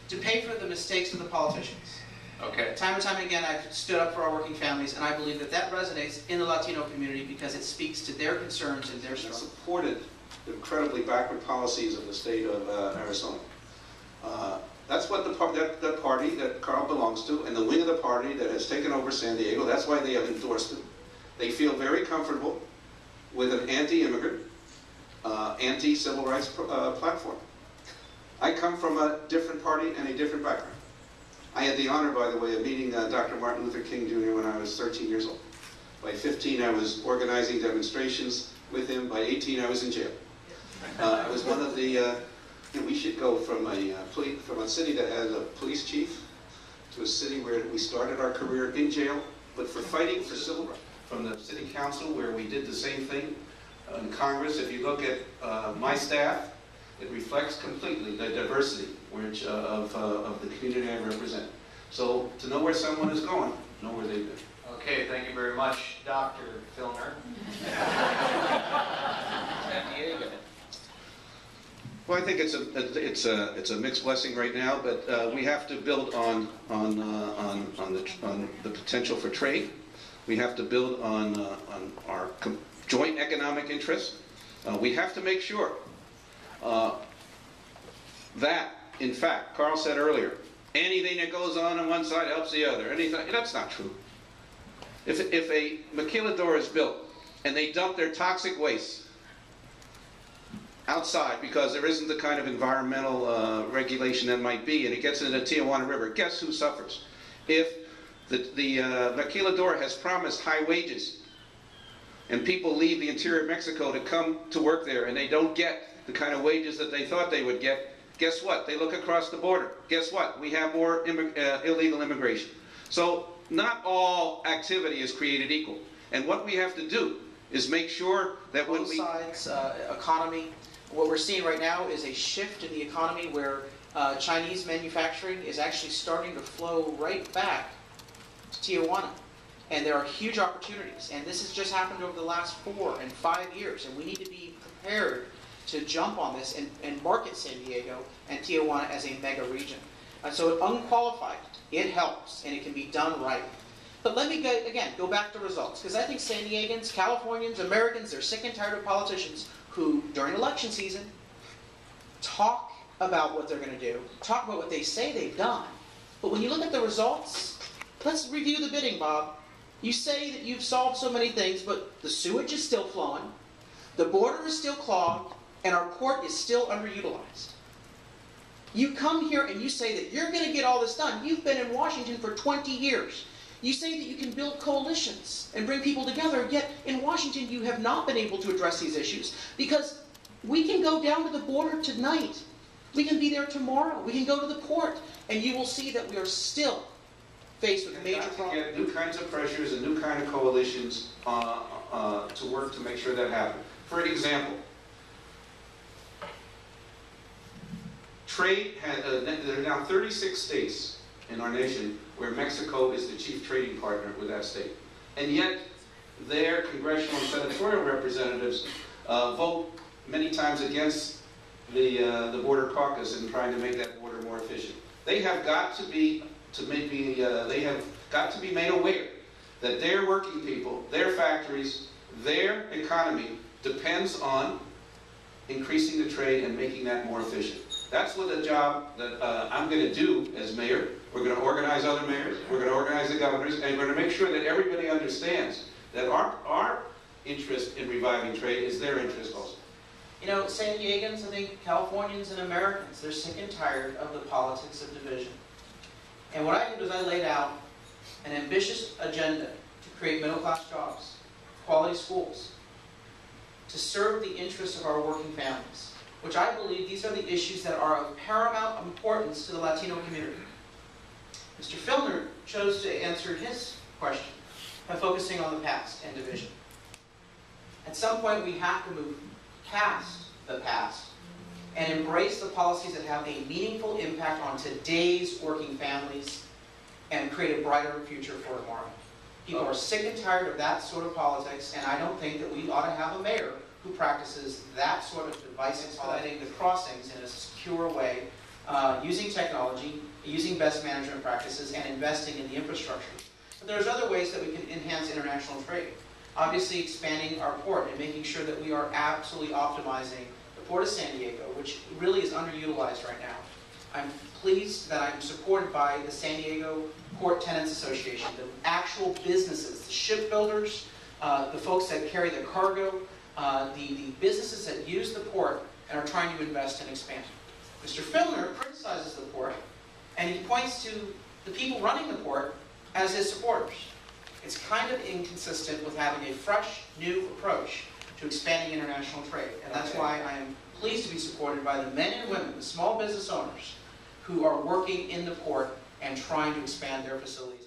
to pay for the mistakes of the politicians. Okay. Time and time again, I've stood up for our working families, and I believe that that resonates in the Latino community because it speaks to their concerns and their struggles. Supported the incredibly backward policies of the state of Arizona. That's what the party that Carl belongs to, and the wing of the party that has taken over San Diego, that's why they have endorsed him. They feel very comfortable with an anti-immigrant, anti-civil rights platform. I come from a different party and a different background. I had the honor, by the way, of meeting Dr. Martin Luther King Jr. when I was 13 years old. By 15, I was organizing demonstrations with him. By 18, I was in jail. I was one of the, we should go from a city that has a police chief to a city where we started our career in jail, but for fighting for civil rights. From the city council, where we did the same thing in Congress. If you look at my staff, it reflects completely the diversity which, of the community I represent. So to know where someone is going, know where they've been. Okay, thank you very much, Dr. Filner. Well, I think it's a mixed blessing right now, but we have to build on the potential for trade. We have to build on our joint economic interests. We have to make sure that, in fact, Carl said earlier, anything that goes on one side helps the other. That's not true. If a maquiladora is built and they dump their toxic waste outside because there isn't the kind of environmental regulation that might be, and it gets into the Tijuana River, guess who suffers? If the maquiladora has promised high wages and people leave the interior of Mexico to come to work there and they don't get the kind of wages that they thought they would get, guess what? They look across the border. Guess what? We have more illegal immigration. So not all activity is created equal. And what we have to do is make sure that when both sides, economy, what we're seeing right now is a shift in the economy where Chinese manufacturing is actually starting to flow right back to Tijuana. And there are huge opportunities. And this has just happened over the last 4 and 5 years. And we need to be prepared to jump on this and market San Diego and Tijuana as a mega region. So unqualified, it helps, and it can be done right. But let me, again, go back to results, because I think San Diegans, Californians, Americans, they're sick and tired of politicians who, during election season, talk about what they're going to do, talk about what they say they've done. But when you look at the results, let's review the bidding, Bob. You say that you've solved so many things, but the sewage is still flowing, the border is still clogged, and our port is still underutilized. You come here and you say that you're going to get all this done. You've been in Washington for 20 years. You say that you can build coalitions and bring people together, yet in Washington you have not been able to address these issues because we can go down to the border tonight. We can be there tomorrow. We can go to the port, and you will see that we are still faced with major problems. Get new kinds of pressures and new kind of coalitions to work to make sure that happens. For example, trade there are now 36 states in our nation where Mexico is the chief trading partner with that state. And yet, their congressional and senatorial representatives vote many times against the border caucus in trying to make that border more efficient. They have got to be made aware that their working people, their factories, their economy depends on increasing the trade and making that more efficient. That's what the job that I'm going to do as mayor. We're going to organize other mayors, we're going to organize the governors, and we're going to make sure that everybody understands that our interest in reviving trade is their interest also. You know, San Diegans, I think Californians and Americans, they're sick and tired of the politics of division. And what I did was I laid out an ambitious agenda to create middle-class jobs, quality schools, to serve the interests of our working families, which I believe these are the issues that are of paramount importance to the Latino community. Mr. Filner chose to answer his question by focusing on the past and division. At some point, we have to move past the past and embrace the policies that have a meaningful impact on today's working families and create a brighter future for tomorrow. People are sick and tired of that sort of politics, and I don't think that we ought to have a mayor who practices that sort of divisive expediting the crossings in a secure way using technology, using best management practices, and investing in the infrastructure. But there's other ways that we can enhance international trade. Obviously, expanding our port and making sure that we are absolutely optimizing the Port of San Diego, which really is underutilized right now. I'm pleased that I'm supported by the San Diego Port Tenants Association, the actual businesses, the shipbuilders, the folks that carry the cargo, the businesses that use the port and are trying to invest and expand. Mr. Filner criticizes the port, and he points to the people running the port as his supporters. It's kind of inconsistent with having a fresh, new approach to expanding international trade. And that's why I am pleased to be supported by the men and women, the small business owners, who are working in the port and trying to expand their facilities.